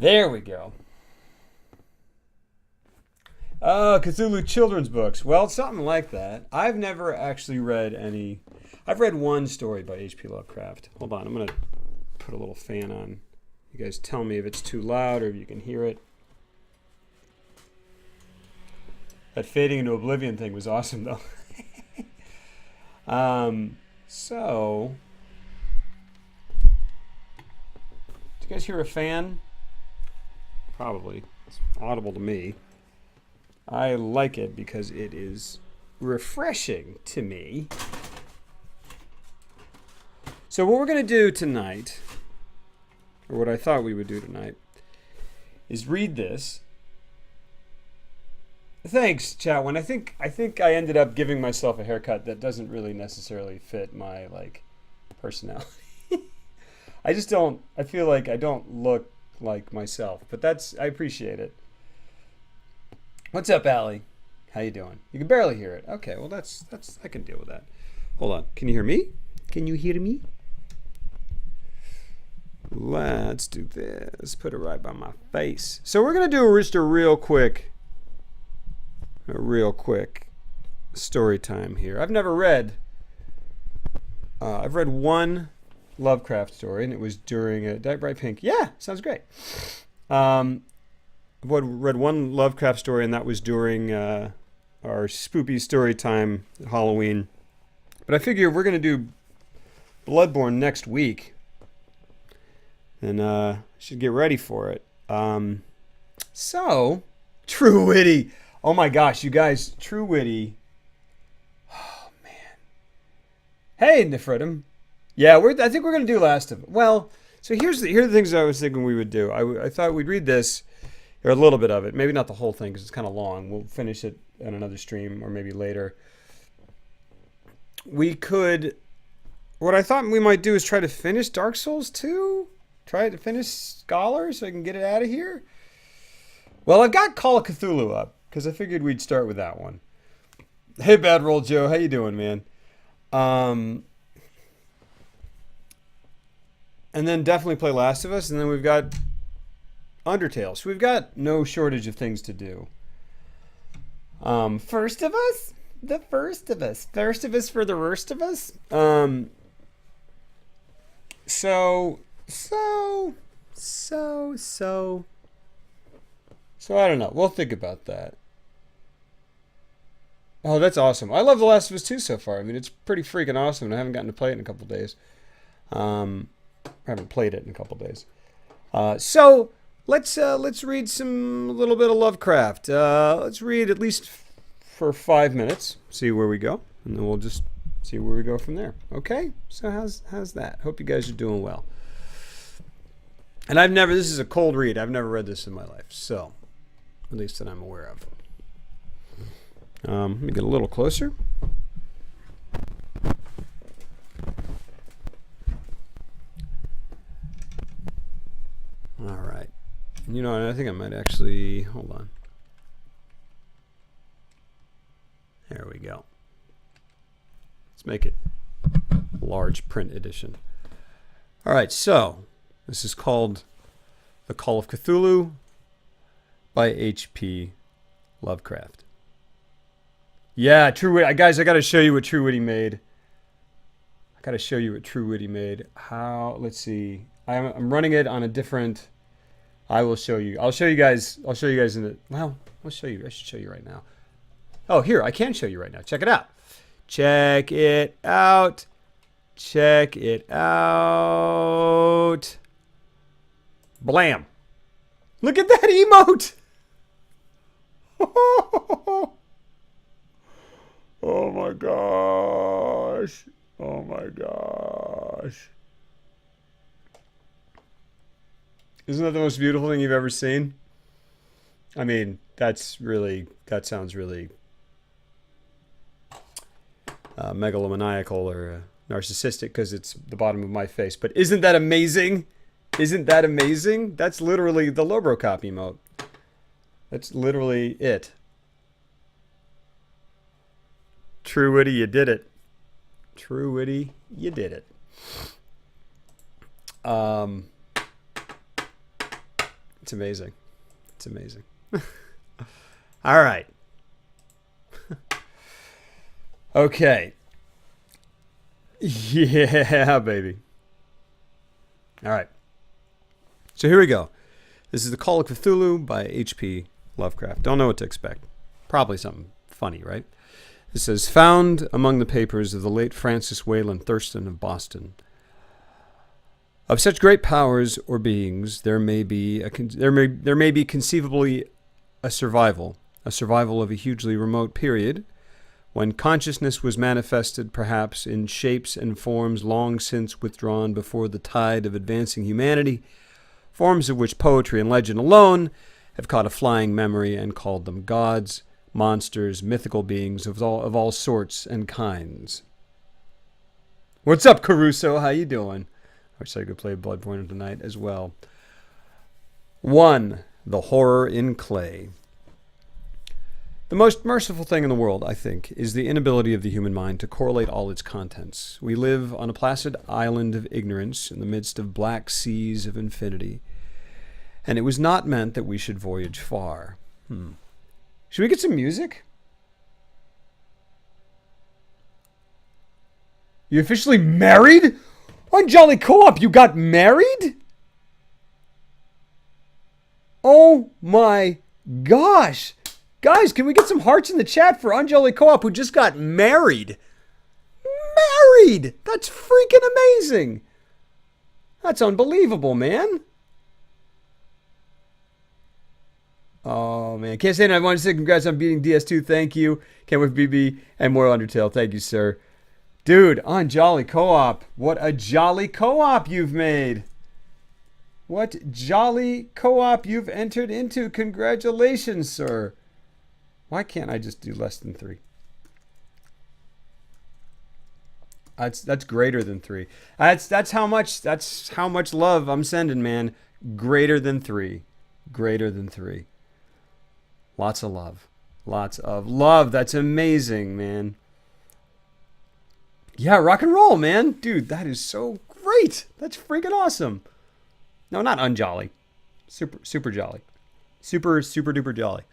There we go. Cthulhu children's books. Well, something like that. I've never actually read any. I've read one story by H.P. Lovecraft. Hold on, I'm going to put a little fan on. You guys tell me if it's too loud or if you can hear it. That fading into oblivion thing was awesome, though. So, do you guys hear a fan? Probably. It's audible to me. I like it because it is refreshing to me. So what we're going to do tonight, or what I thought we would do tonight, is read this. Thanks, Chatwin. I think I ended up giving myself a haircut that doesn't really necessarily fit my personality. I just don't. I feel like I don't look like myself, but I appreciate it. What's up, Allie? How you doing? You can barely hear it. Okay, well that's I can deal with that. Hold on. Can you hear me? Can you hear me? Let's do this. Put it right by my face. So we're gonna do just a real quick story time here. I've never read. I've read one Lovecraft story, and it was during a Bright Pink. Yeah, sounds great. I've read one Lovecraft story, and that was during our spoopy story time Halloween. But I figure if we're going to do Bloodborne next week, then should get ready for it. So, True Witty. Oh my gosh, you guys, True Witty. Oh, man. Hey, Nefredim. Yeah, I think we're going to do Last of It. Well, so here are the things I was thinking we would do. I thought we'd read this. Or a little bit of it. Maybe not the whole thing because it's kind of long. We'll finish it on another stream or maybe later. We could... What I thought we might do is try to finish Dark Souls 2? Try to finish Scholar so I can get it out of here? Well, I've got Call of Cthulhu up because I figured we'd start with that one. Hey, Bad Roll Joe. How you doing, man? And then definitely play Last of Us. And then we've got... Undertale. So we've got no shortage of things to do. First of us? The first of us. First of us for the worst of us? So I don't know. We'll think about that. Oh, that's awesome. I love The Last of Us 2 so far. I mean, it's pretty freaking awesome, and I haven't gotten to play it in a couple days. I haven't played it in a couple days. So let's read a little bit of Lovecraft. Let's read at least for 5 minutes. See where we go, and then we'll just see where we go from there. Okay. So how's that? Hope you guys are doing well. And this is a cold read. I've never read this in my life, so at least that I'm aware of. Let me get a little closer. All right. You know, I think I might actually... Hold on. There we go. Let's make it large print edition. All right, so this is called The Call of Cthulhu by H.P. Lovecraft. Yeah, True Witty. Guys, I got to show you what True Witty made. Let's see. I'm running it on a different... I will show you. I'll show you guys in the... Well, I'll show you. I should show you right now. Oh, here. I can show you right now. Check it out. Check it out. Check it out. Blam. Look at that emote. Oh my gosh. Oh my gosh. Isn't that the most beautiful thing you've ever seen? I mean, that sounds really megalomaniacal or narcissistic because it's the bottom of my face. But isn't that amazing? Isn't that amazing? That's literally the Lobrocop emote. That's literally it. True Witty, you did it. True Witty, you did it. It's amazing. It's amazing. All right. Okay. Yeah, baby. All right. So here we go. This is The Call of Cthulhu by H.P. Lovecraft. Don't know what to expect. Probably something funny, right? It says, found among the papers of the late Francis Wayland Thurston of Boston. Of such great powers or beings, there may be conceivably a survival of a hugely remote period, when consciousness was manifested perhaps in shapes and forms long since withdrawn before the tide of advancing humanity, forms of which poetry and legend alone have caught a flying memory and called them gods, monsters, mythical beings of all sorts and kinds. What's up, Caruso? How you doing? I wish I could play Bloodborne tonight as well. 1. The Horror in Clay. The most merciful thing in the world, I think, is the inability of the human mind to correlate all its contents. We live on a placid island of ignorance in the midst of black seas of infinity, and it was not meant that we should voyage far. Should we get some music? You officially married? On Jolly Co-op, you got married? Oh my gosh. Guys, can we get some hearts in the chat for Unjolly Co-op who just got married? Married! That's freaking amazing. That's unbelievable, man. Oh, man. Can't say enough. I want to say congrats on beating DS2. Thank you. Can't wait for BB and more Undertale. Thank you, sir. Dude, on Jolly Co-op. What a jolly co-op you've made. What jolly co-op you've entered into. Congratulations, sir. Why can't I just do less than 3? That's greater than 3. That's how much love I'm sending, man. Greater than 3. Greater than 3. Lots of love. Lots of love. That's amazing, man. Yeah, rock and roll, man. Dude, that is so great. That's freaking awesome. No, not unjolly. Super jolly. Super duper jolly.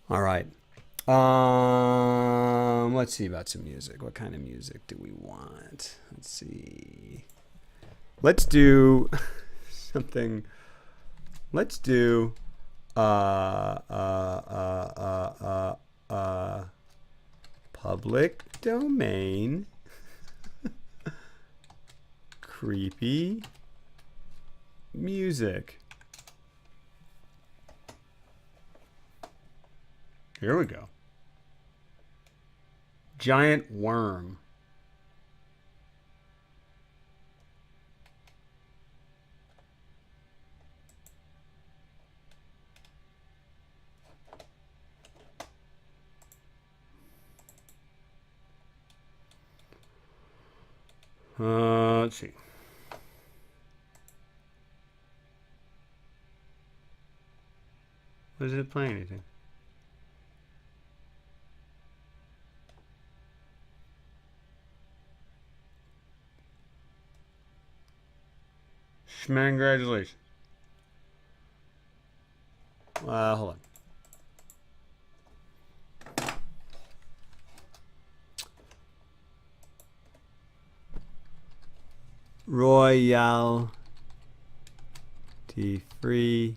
All right. Let's see about some music. What kind of music do we want? Let's see. Let's do something. Let's do public domain creepy music. Here we go. Giant worm. Let's see. Is it playing anything? Congratulations. Hold on. Royalty free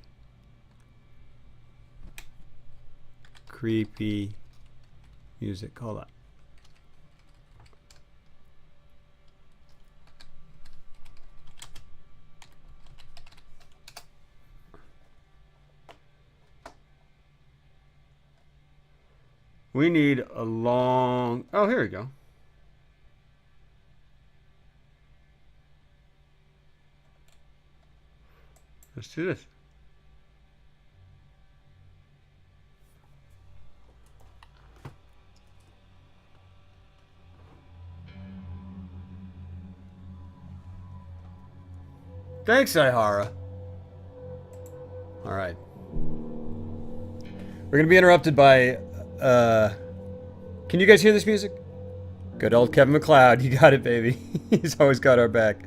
creepy music. Hold on. We need a long... Oh, here we go. Let's do this. Thanks, Ihara. All right. We're going to be interrupted by... Can you guys hear this music? Good old Kevin MacLeod. You got it, baby. He's always got our back.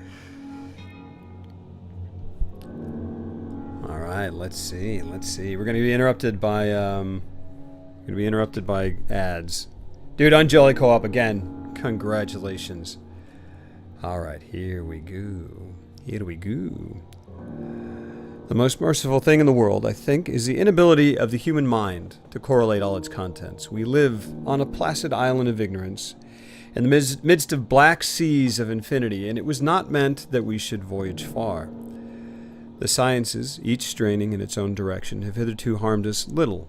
All right, let's see. We're gonna be interrupted by ads. Dude, on Jolly Co-op again. Congratulations. All right, here we go. The most merciful thing in the world, I think, is the inability of the human mind to correlate all its contents. We live on a placid island of ignorance, in the midst of black seas of infinity, and it was not meant that we should voyage far. The sciences, each straining in its own direction, have hitherto harmed us little.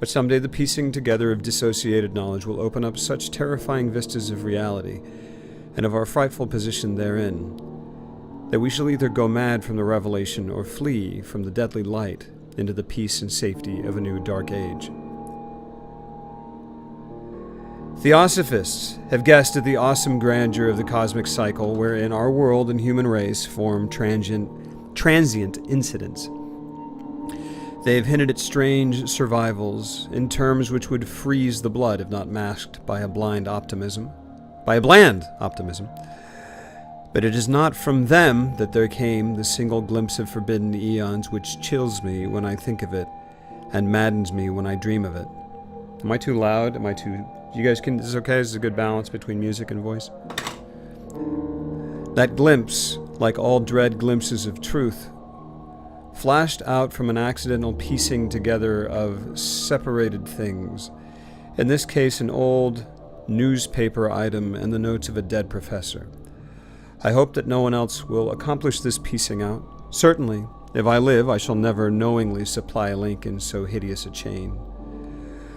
But someday the piecing together of dissociated knowledge will open up such terrifying vistas of reality, and of our frightful position therein, that we shall either go mad from the revelation or flee from the deadly light into the peace and safety of a new dark age. Theosophists have guessed at the awesome grandeur of the cosmic cycle wherein our world and human race form transient incidents. They have hinted at strange survivals in terms which would freeze the blood if not masked by a bland optimism. But it is not from them that there came the single glimpse of forbidden eons which chills me when I think of it and maddens me when I dream of it. Am I too loud? You guys can, is this okay? Is this a good balance between music and voice? That glimpse, like all dread glimpses of truth, flashed out from an accidental piecing together of separated things. In this case, an old newspaper item and the notes of a dead professor. I hope that no one else will accomplish this piecing out. Certainly, if I live, I shall never knowingly supply a link in so hideous a chain.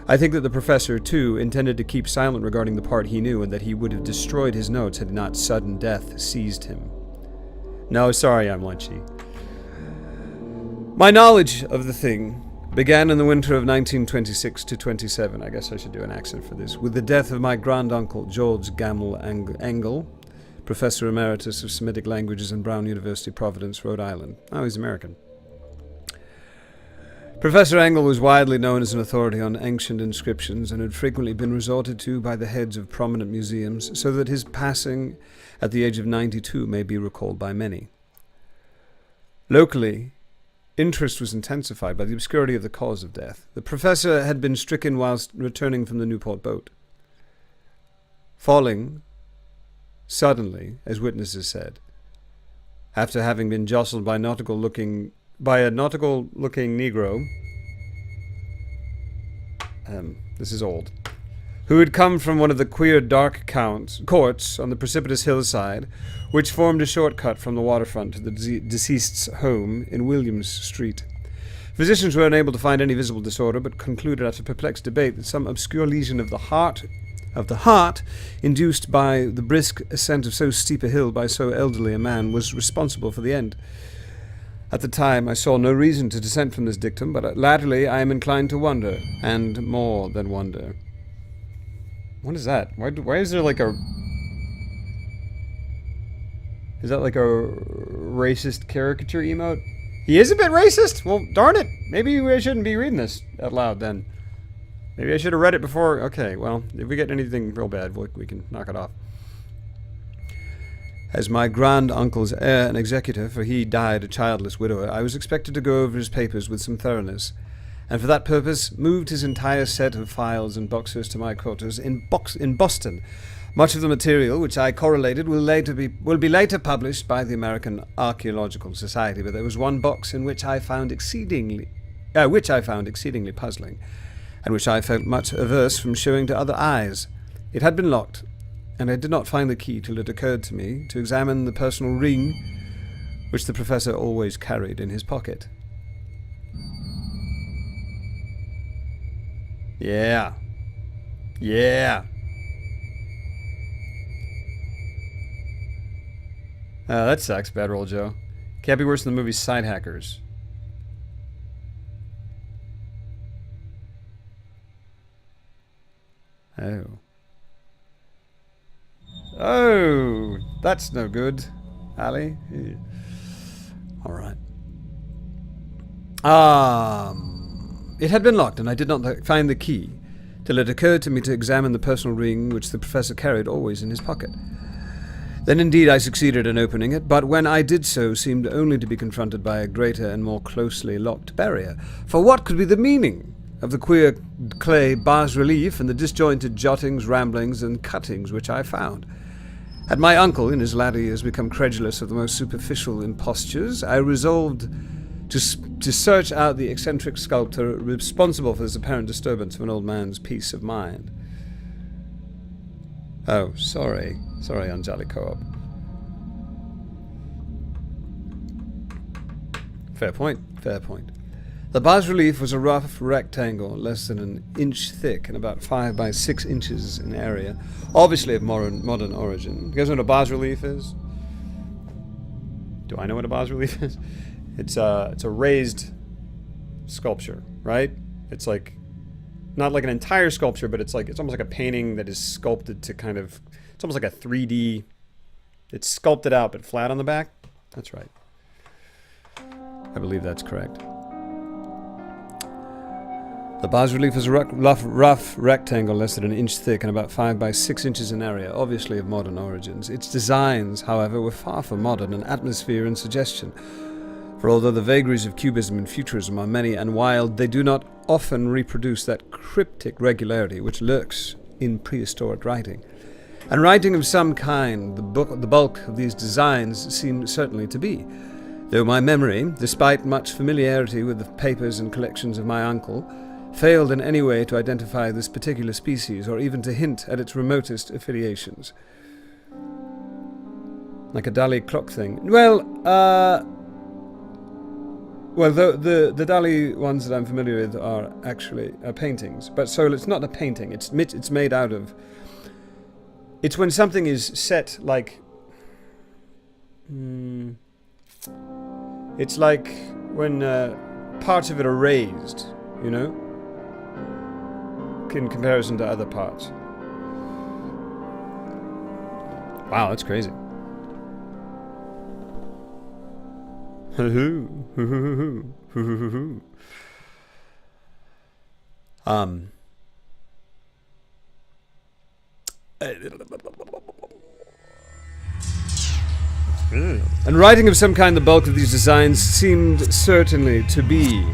I think that the professor, too, intended to keep silent regarding the part he knew, and that he would have destroyed his notes had not sudden death seized him. No, sorry, I'm lunchy. My knowledge of the thing began in the winter of 1926 to 27, I guess I should do an accent for this, with the death of my granduncle, George Gamble Engel, Professor Emeritus of Semitic Languages in Brown University, Providence, Rhode Island. Oh, he's American. Professor Engel was widely known as an authority on ancient inscriptions and had frequently been resorted to by the heads of prominent museums, so that his passing at the age of 92 may be recalled by many. Locally, interest was intensified by the obscurity of the cause of death. The professor had been stricken whilst returning from the Newport boat, falling suddenly, as witnesses said, after having been jostled by a nautical-looking Negro. This is old. Who had come from one of the queer dark courts on the precipitous hillside, which formed a shortcut from the waterfront to the deceased's home in Williams Street. Physicians were unable to find any visible disorder, but concluded after perplexed debate that some obscure lesion of the heart, induced by the brisk ascent of so steep a hill by so elderly a man, was responsible for the end. At the time, I saw no reason to dissent from this dictum, but latterly I am inclined to wonder, and more than wonder. What is that? Why is there like a... Is that like a racist caricature emote? He is a bit racist? Well, darn it. Maybe I shouldn't be reading this out loud then. Maybe I should have read it before. Okay, well, if we get anything real bad, we can knock it off. As my grand-uncle's heir and executor, for he died a childless widower, I was expected to go over his papers with some thoroughness, and for that purpose moved his entire set of files and boxes to my quarters in Boston. Much of the material which I correlated will be later published by the American Archaeological Society, but there was one box in which I found exceedingly puzzling, and which I felt much averse from showing to other eyes. It had been locked, and I did not find the key till it occurred to me to examine the personal ring which the professor always carried in his pocket. Yeah. That sucks, Bad Roll Joe. Can't be worse than the movie Side Hackers. Oh, that's no good, Ali. All right. It had been locked, and I did not find the key till it occurred to me to examine the personal ring which the professor carried always in his pocket. Then indeed I succeeded in opening it, but when I did so seemed only to be confronted by a greater and more closely locked barrier. For what could be the meaning of the queer clay bas-relief and the disjointed jottings, ramblings, and cuttings which I found? Had my uncle, in his latter years, become credulous of the most superficial impostures, I resolved to search out the eccentric sculptor responsible for this apparent disturbance of an old man's peace of mind. Oh, sorry. Sorry, Anjali Co-op. Fair point, fair point. The bas-relief was a rough rectangle, less than an inch thick and about 5 by 6 inches in area, obviously of modern origin. You guys know what a bas-relief is? Do I know what a bas-relief is? It's a raised sculpture, right? It's like, not like an entire sculpture, but it's almost like a painting that is sculpted to kind of, it's almost like a 3D, it's sculpted out but flat on the back. That's right. I believe that's correct. The bas-relief is a rough rectangle less than an inch thick and about 5 by 6 inches in area, obviously of modern origins. Its designs, however, were far from modern in atmosphere and suggestion. For although the vagaries of cubism and futurism are many and wild, they do not often reproduce that cryptic regularity which lurks in prehistoric writing. And writing of some kind, the bulk of these designs seem certainly to be, though my memory, despite much familiarity with the papers and collections of my uncle, failed in any way to identify this particular species or even to hint at its remotest affiliations. Like a Dali clock thing. Well, the Dali ones that I'm familiar with are actually paintings. But so it's not a painting. It's made out of... It's when something is set like... It's like when parts of it are raised, you know? In comparison to other parts. Wow, that's crazy. And writing of some kind, the bulk of these designs seemed certainly to be,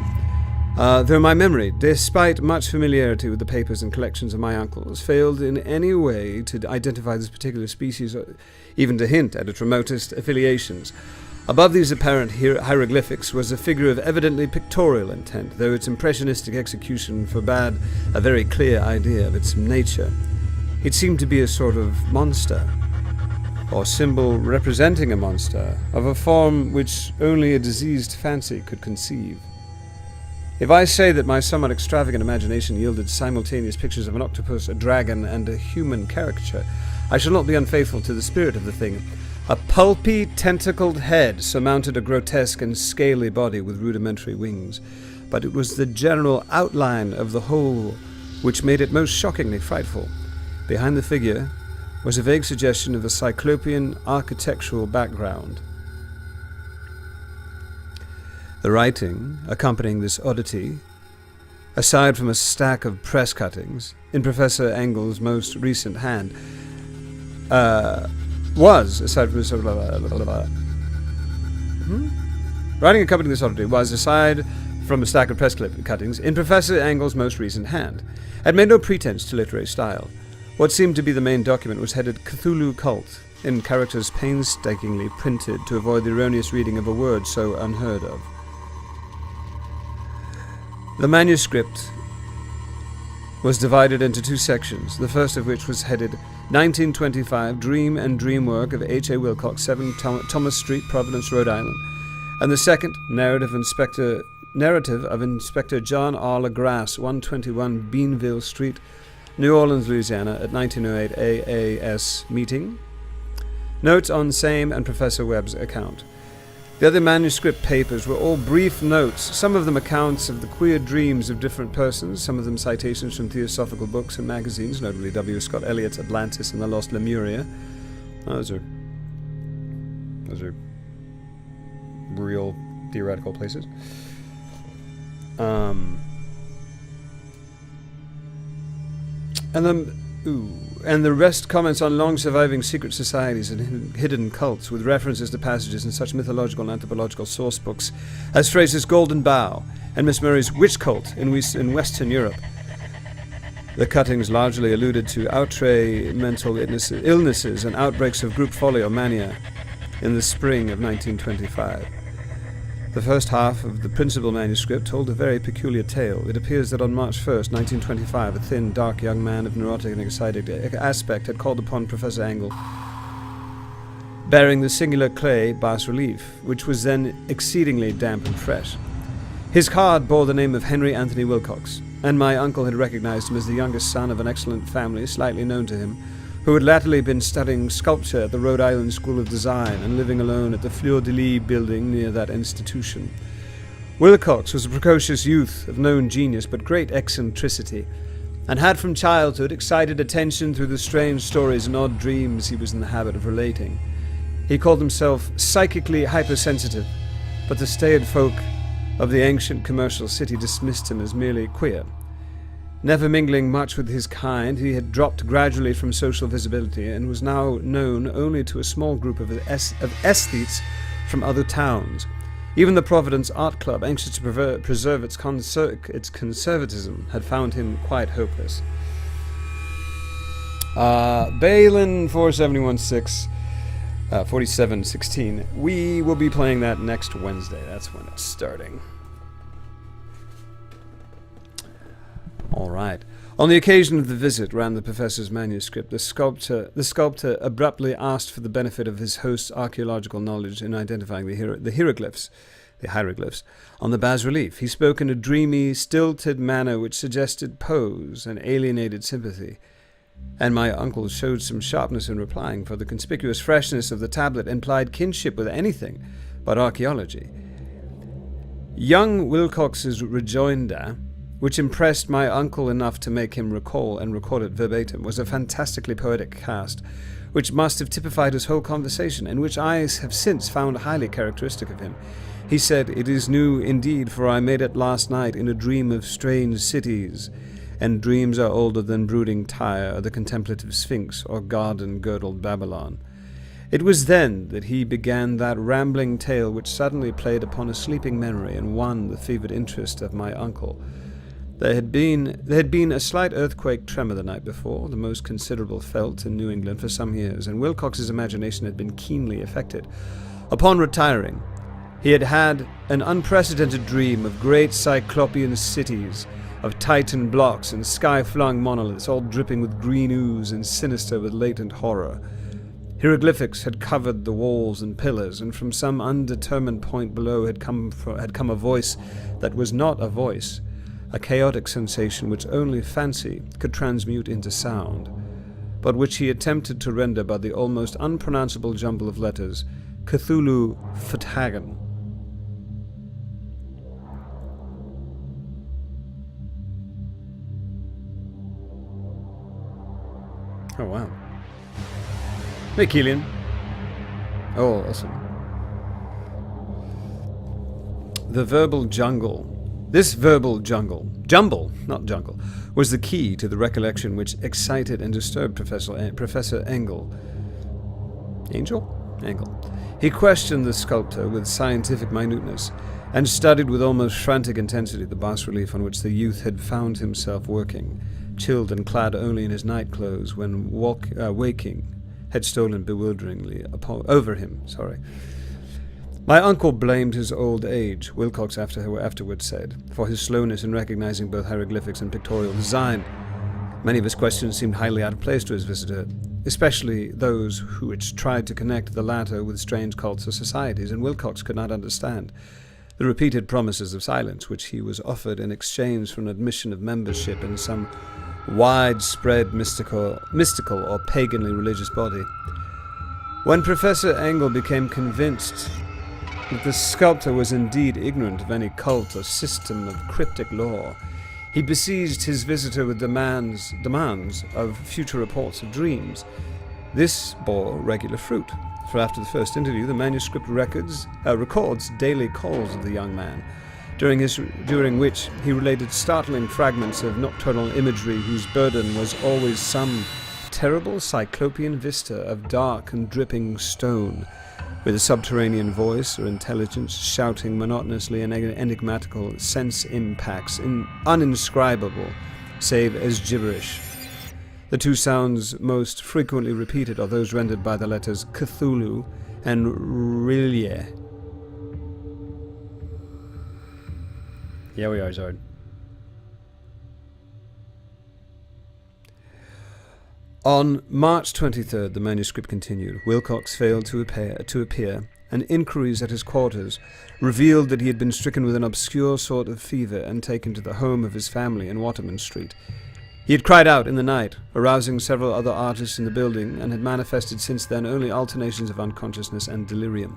though my memory, despite much familiarity with the papers and collections of my uncles, failed in any way to identify this particular species or even to hint at its remotest affiliations. Above these apparent hieroglyphics was a figure of evidently pictorial intent, though its impressionistic execution forbade a very clear idea of its nature. It seemed to be a sort of monster, or symbol representing a monster, of a form which only a diseased fancy could conceive. If I say that my somewhat extravagant imagination yielded simultaneous pictures of an octopus, a dragon, and a human caricature, I shall not be unfaithful to the spirit of the thing. A pulpy, tentacled head surmounted a grotesque and scaly body with rudimentary wings, but it was the general outline of the whole which made it most shockingly frightful. Behind the figure was a vague suggestion of a cyclopean architectural background. The writing accompanying this oddity, aside from a stack of press cuttings in Professor Engel's most recent hand, Writing accompanying this oddity was, aside from a stack of press cuttings, in Professor Engel's most recent hand, and made no pretense to literary style. What seemed to be the main document was headed Cthulhu Cult, in characters painstakingly printed to avoid the erroneous reading of a word so unheard of. The manuscript was divided into two sections, the first of which was headed 1925 Dream and Dream Work of H.A. Wilcox, 7 Thomas Street, Providence, Rhode Island, and the second, Narrative of Inspector John R. LaGrasse, 121 Beanville Street, New Orleans, Louisiana, at 1908 AAS meeting. Notes on same and Professor Webb's account. The other manuscript papers were all brief notes, some of them accounts of the queer dreams of different persons, some of them citations from theosophical books and magazines, notably W. Scott Eliot's Atlantis and the Lost Lemuria. Those are real theoretical places. And then Ooh. And the rest comments on long-surviving secret societies and hidden cults, with references to passages in such mythological and anthropological source books as Fraser's Golden Bough and Miss Murray's Witch Cult in Western Europe. The cuttings largely alluded to outre mental illnesses and outbreaks of group folly or mania in the spring of 1925. The first half of the principal manuscript told a very peculiar tale. It appears that on March 1st, 1925, a thin, dark young man of neurotic and excited aspect had called upon Professor Engel, bearing the singular clay bas-relief, which was then exceedingly damp and fresh. His card bore the name of Henry Anthony Wilcox, and my uncle had recognized him as the youngest son of an excellent family slightly known to him, who had latterly been studying sculpture at the Rhode Island School of Design and living alone at the Fleur-de-Lis building near that institution. Wilcox was a precocious youth of known genius but great eccentricity, and had from childhood excited attention through the strange stories and odd dreams he was in the habit of relating. He called himself psychically hypersensitive, but the staid folk of the ancient commercial city dismissed him as merely queer. Never mingling much with his kind, he had dropped gradually from social visibility and was now known only to a small group of aesthetes from other towns. Even the Providence Art Club, anxious to preserve its conservatism, had found him quite hopeless. Balin 4716, 4716. We will be playing that next Wednesday. That's when it's starting. All right. On the occasion of the visit, ran the professor's manuscript, the sculptor abruptly asked for the benefit of his host's archaeological knowledge in identifying the hieroglyphs, on the bas-relief. He spoke in a dreamy, stilted manner which suggested pose and alienated sympathy, and my uncle showed some sharpness in replying, for the conspicuous freshness of the tablet implied kinship with anything but archaeology. Young Wilcox's rejoinder, which impressed my uncle enough to make him recall and record it verbatim, was a fantastically poetic cast, which must have typified his whole conversation, and which I have since found highly characteristic of him. He said, "It is new indeed, for I made it last night in a dream of strange cities, and dreams are older than brooding Tyre, or the contemplative Sphinx, or garden-girdled Babylon." It was then that he began that rambling tale which suddenly played upon a sleeping memory and won the fevered interest of my uncle. There had been a slight earthquake tremor the night before, the most considerable felt in New England for some years, and Wilcox's imagination had been keenly affected. Upon retiring, he had had an unprecedented dream of great cyclopean cities, of Titan blocks and sky-flung monoliths, all dripping with green ooze and sinister with latent horror. Hieroglyphics had covered the walls and pillars, and from some undetermined point below had come a voice that was not a voice, a chaotic sensation which only fancy could transmute into sound, but which he attempted to render by the almost unpronounceable jumble of letters, Cthulhu Fhtagn. Oh, wow. Hey, Keelan. Oh, awesome. The verbal jungle. This verbal jumble, not jungle, was the key to the recollection which excited and disturbed Professor Engel. Engel. He questioned the sculptor with scientific minuteness, and studied with almost frantic intensity the bas-relief on which the youth had found himself working, chilled and clad only in his night clothes when waking had stolen bewilderingly over him. My uncle blamed his old age, Wilcox afterwards said, for his slowness in recognizing both hieroglyphics and pictorial design. Many of his questions seemed highly out of place to his visitor, especially those which tried to connect the latter with strange cults or societies, and Wilcox could not understand the repeated promises of silence which he was offered in exchange for an admission of membership in some widespread mystical or paganly religious body. When Professor Engel became convinced that the sculptor was indeed ignorant of any cult or system of cryptic lore, he besieged his visitor with demands of future reports of dreams. This bore regular fruit, for after the first interview the manuscript records daily calls of the young man, during which he related startling fragments of nocturnal imagery whose burden was always some terrible cyclopean vista of dark and dripping stone, with a subterranean voice or intelligence shouting monotonously and enigmatical sense impacts, uninscribable, save as gibberish. The two sounds most frequently repeated are those rendered by the letters Cthulhu and Rilye. Yeah, we are, Zard. On March 23rd, the manuscript continued. Wilcox failed to appear, and inquiries at his quarters revealed that he had been stricken with an obscure sort of fever and taken to the home of his family in Waterman Street. He had cried out in the night, arousing several other artists in the building, and had manifested since then only alternations of unconsciousness and delirium.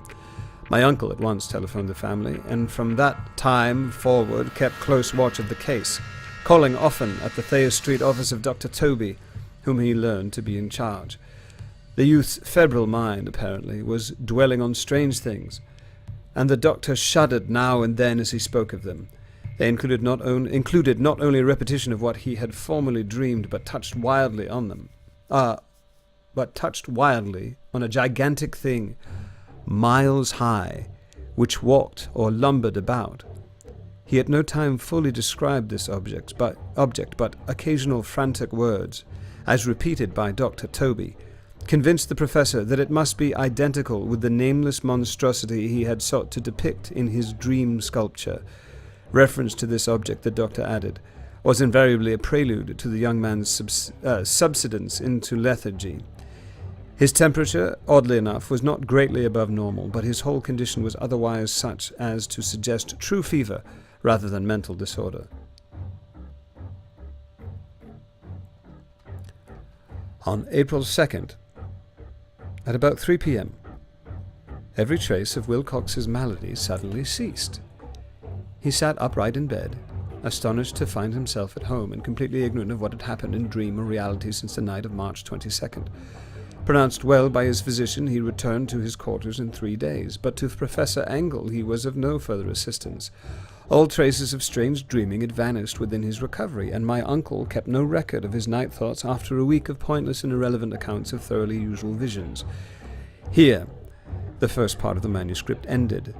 My uncle at once telephoned the family, and from that time forward kept close watch of the case, calling often at the Thayer Street office of Dr. Toby, whom he learned to be in charge. The youth's febrile mind, apparently, was dwelling on strange things, and the doctor shuddered now and then as he spoke of them. They included not only a repetition of what he had formerly dreamed, but touched wildly on a gigantic thing, miles high, which walked or lumbered about. He at no time fully described this object, but occasional frantic words, as repeated by Dr. Toby, convinced the professor that it must be identical with the nameless monstrosity he had sought to depict in his dream sculpture. Reference to this object, the doctor added, was invariably a prelude to the young man's subsidence into lethargy. His temperature, oddly enough, was not greatly above normal, but his whole condition was otherwise such as to suggest true fever rather than mental disorder. On April 2nd, at about 3 p.m., every trace of Wilcox's malady suddenly ceased. He sat upright in bed, astonished to find himself at home and completely ignorant of what had happened in dream or reality since the night of March 22nd. Pronounced well by his physician, he returned to his quarters in 3 days, but to Professor Angle he was of no further assistance. All traces of strange dreaming had vanished within his recovery, and my uncle kept no record of his night thoughts after a week of pointless and irrelevant accounts of thoroughly usual visions. Here, the first part of the manuscript ended,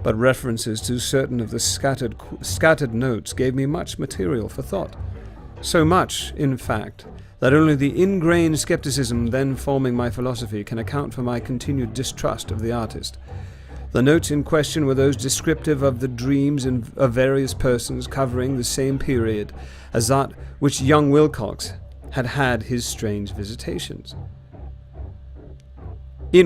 but references to certain of the scattered notes gave me much material for thought. So much, in fact, that only the ingrained skepticism then forming my philosophy can account for my continued distrust of the artist. The notes in question were those descriptive of the dreams of various persons covering the same period as that which young Wilcox had had his strange visitations. My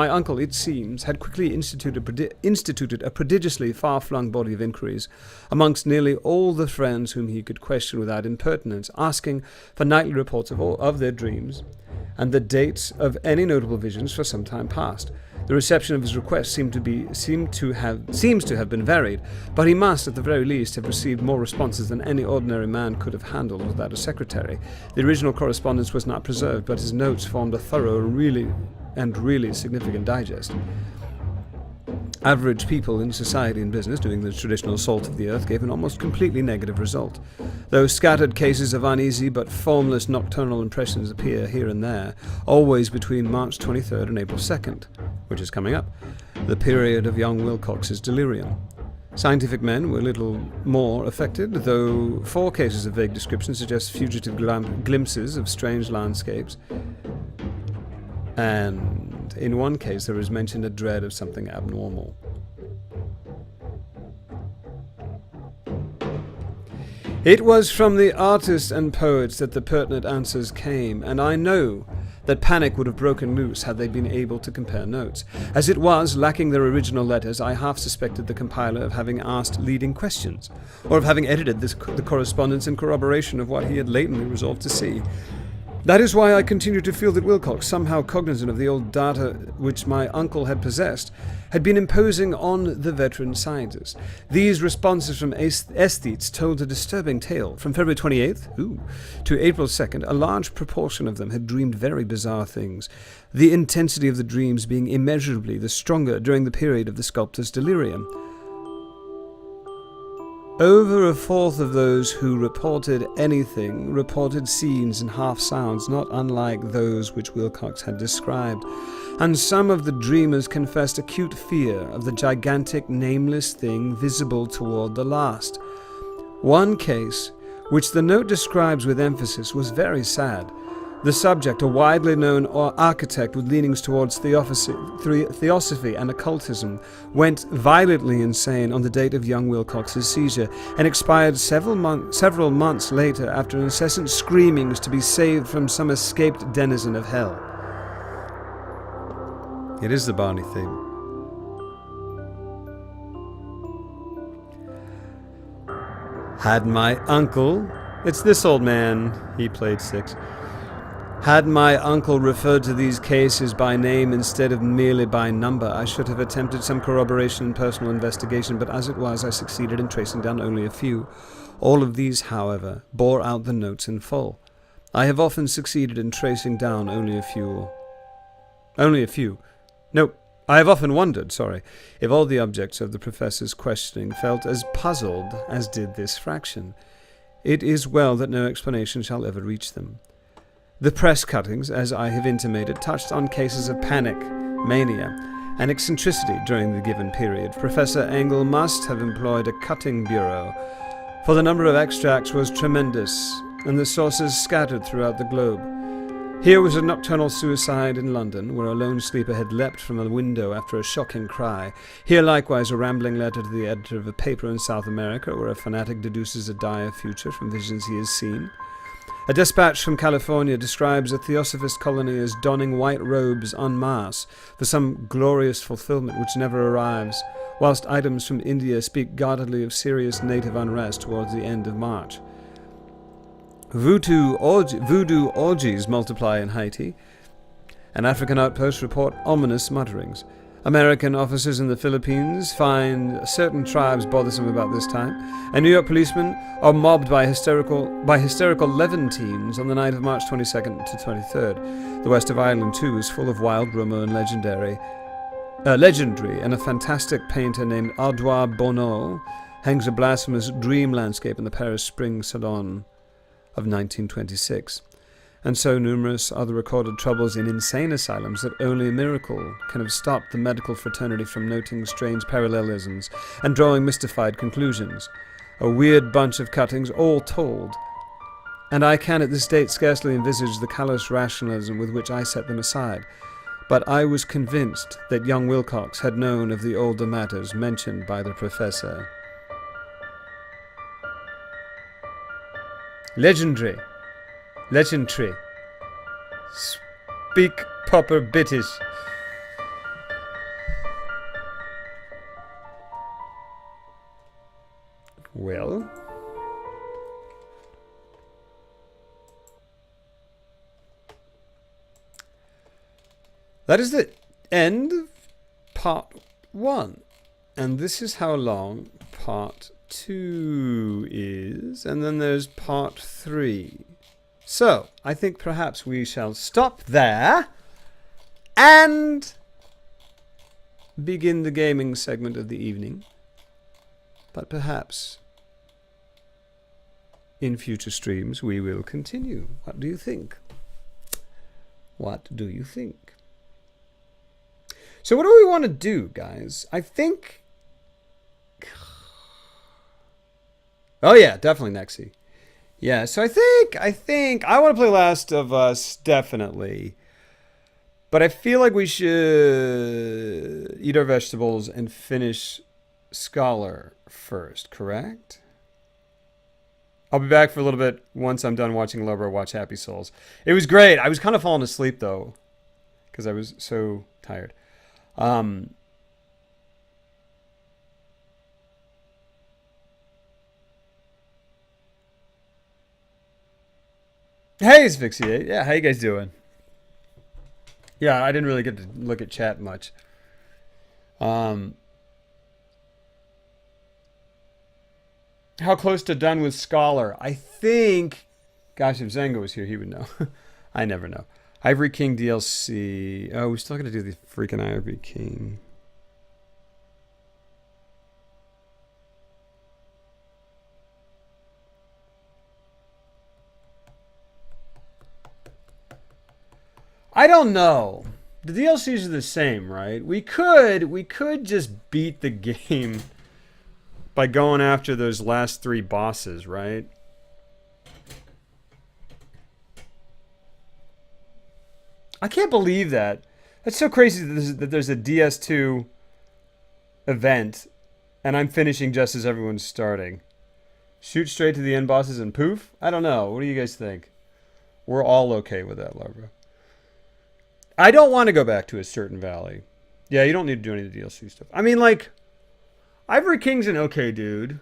uncle, it seems, had quickly instituted a prodigiously far-flung body of inquiries amongst nearly all the friends whom he could question without impertinence, asking for nightly reports of their dreams and the dates of any notable visions for some time past. The reception of his request seems to have been varied, but he must, at the very least, have received more responses than any ordinary man could have handled without a secretary. The original correspondence was not preserved, but his notes formed a thorough and really significant digest. Average people in society and business doing the traditional salt of the earth gave an almost completely negative result. Though scattered cases of uneasy but formless nocturnal impressions appear here and there, always between March 23rd and April 2nd, which is coming up, the period of young Wilcox's delirium. Scientific men were little more affected, though 4 cases of vague description suggest fugitive glimpses of strange landscapes, and in one case there is mentioned a dread of something abnormal. It was from the artists and poets that the pertinent answers came, and I know that panic would have broken loose had they been able to compare notes. As it was, lacking their original letters, I half suspected the compiler of having asked leading questions, or of having edited the correspondence in corroboration of what he had latently resolved to see. That is why I continue to feel that Wilcox, somehow cognizant of the old data which my uncle had possessed, had been imposing on the veteran scientist. These responses from aesthetes told a disturbing tale. From February 28th to April 2nd, a large proportion of them had dreamed very bizarre things, the intensity of the dreams being immeasurably the stronger during the period of the sculptor's delirium. Over a fourth of those who reported anything reported scenes and half sounds not unlike those which Wilcox had described, and some of the dreamers confessed acute fear of the gigantic nameless thing visible toward the last. One case, which the note describes with emphasis, was very sad. The subject, a widely known architect with leanings towards theosophy and occultism, went violently insane on the date of young Wilcox's seizure and expired several months later after incessant screamings to be saved from some escaped denizen of hell. It is the Barney theme. Had my uncle... It's this old man. He played 6. Had my uncle referred to these cases by name instead of merely by number, I should have attempted some corroboration and personal investigation, but as it was, I succeeded in tracing down only a few. All of these, however, bore out the notes in full. I have often succeeded in tracing down only a few. No, I have often wondered, if all the objects of the professor's questioning felt as puzzled as did this fraction. It is well that no explanation shall ever reach them. The press cuttings, as I have intimated, touched on cases of panic, mania, and eccentricity during the given period. Professor Engel must have employed a cutting bureau, for the number of extracts was tremendous, and the sources scattered throughout the globe. Here was a nocturnal suicide in London, where a lone sleeper had leapt from a window after a shocking cry. Here likewise a rambling letter to the editor of a paper in South America, where a fanatic deduces a dire future from visions he has seen. A dispatch from California describes a theosophist colony as donning white robes en masse for some glorious fulfillment which never arrives, whilst items from India speak guardedly of serious native unrest towards the end of March. Voodoo orgies multiply in Haiti, and African outposts report ominous mutterings. American officers in the Philippines find certain tribes bothersome about this time, and New York policemen are mobbed by hysterical Levantines on the night of March 22nd to 23rd. The west of Ireland, too, is full of wild rumour and legendary, and a fantastic painter named Audouin Bonneau hangs a blasphemous dream landscape in the Paris Spring Salon of 1926. And so numerous are the recorded troubles in insane asylums that only a miracle can have stopped the medical fraternity from noting strange parallelisms and drawing mystified conclusions. A weird bunch of cuttings, all told. And I can at this date scarcely envisage the callous rationalism with which I set them aside. But I was convinced that young Wilcox had known of the older matters mentioned by the professor. Legendary. Speak proper British. Well, that is the end of part 1. And this is how long part 2 is. And then there's part 3. So, I think perhaps we shall stop there and begin the gaming segment of the evening. But perhaps in future streams we will continue. What do you think? What do you think? So what do we want to do, guys? I think... Oh yeah, definitely Nexi. Yeah, so I think I want to play Last of Us, definitely. But I feel like we should eat our vegetables and finish Scholar first, correct? I'll be back for a little bit once I'm done watching Lover Watch Happy Souls. It was great. I was kind of falling asleep, though, because I was so tired. Hey, Asphyxiate. Yeah, how you guys doing? Yeah, I didn't really get to look at chat much. How close to done with Scholar? I think. Gosh, if Zengo was here, he would know. I never know. Ivory King DLC. Oh, we're still gonna do the freaking Ivory King. I don't know. The DLCs are the same, right? We could just beat the game by going after those last 3 bosses, right? I can't believe that. That's so crazy that there's a DS2 event and I'm finishing just as everyone's starting. Shoot straight to the end bosses and poof? I don't know. What do you guys think? We're all okay with that, Larva. I don't want to go back to a certain valley. Yeah, you don't need to do any of the DLC stuff. I mean, like, Ivory King's an okay dude.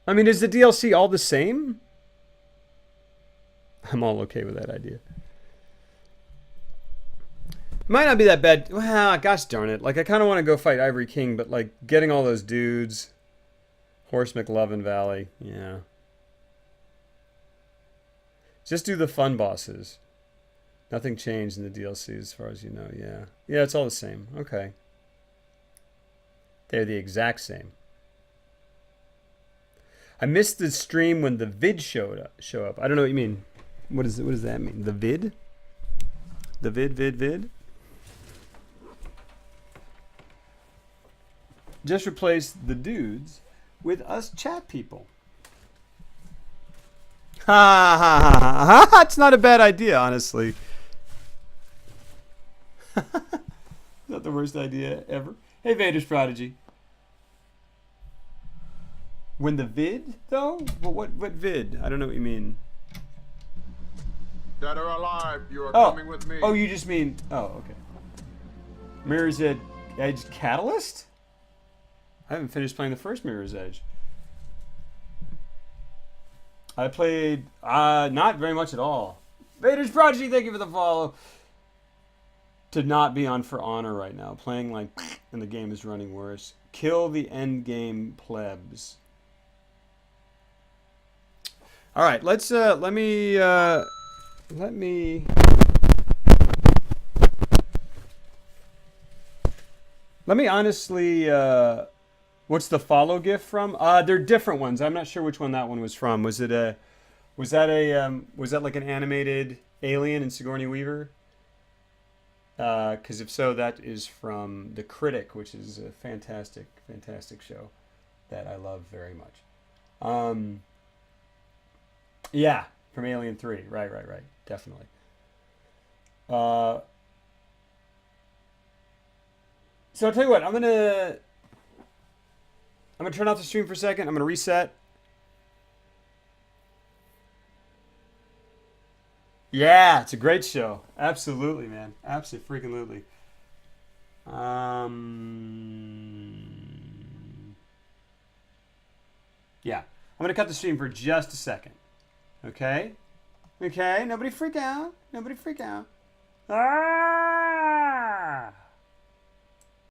I mean, is the DLC all the same? I'm all okay with that idea. It might not be that bad. Well, gosh darn it. Like, I kind of want to go fight Ivory King, but, like, getting all those dudes. Horse McLovin Valley. Yeah. Just do the fun bosses. Nothing changed in the DLC as far as you know. Yeah. Yeah, it's all the same. Okay. They're the exact same. I missed the stream when the vid show up. I don't know what you mean. What does that mean? The vid? The vid? Just replace the dudes with us chat people. Ha ha ha ha ha! It's not a bad idea, honestly. Not the worst idea ever. Hey, Vader's Prodigy. When the vid, though? What vid? I don't know what you mean. Dead or alive, you are coming with me. Oh, you just mean... Oh, okay. Mirror's Edge Catalyst? I haven't finished playing the first Mirror's Edge. I played... not very much at all. Vader's Prodigy, thank you for the follow. To not be on For Honor right now. Playing like... and the game is running worse. Kill the end game plebs. Alright, let's... Let me honestly, what's the follow gift from? They're different ones. I'm not sure which one that one was from. Was that like an animated alien in Sigourney Weaver? Because if so, that is from The Critic, which is a fantastic, fantastic show that I love very much. Yeah, from Alien 3. Right. Definitely. So I'll tell you what, I'm gonna turn off the stream for a second. I'm gonna reset. Yeah, it's a great show. Absolutely, man. Absolutely freaking lutely. Yeah. I'm gonna cut the stream for just a second. Okay? Okay, nobody freak out. Nobody freak out. Ah!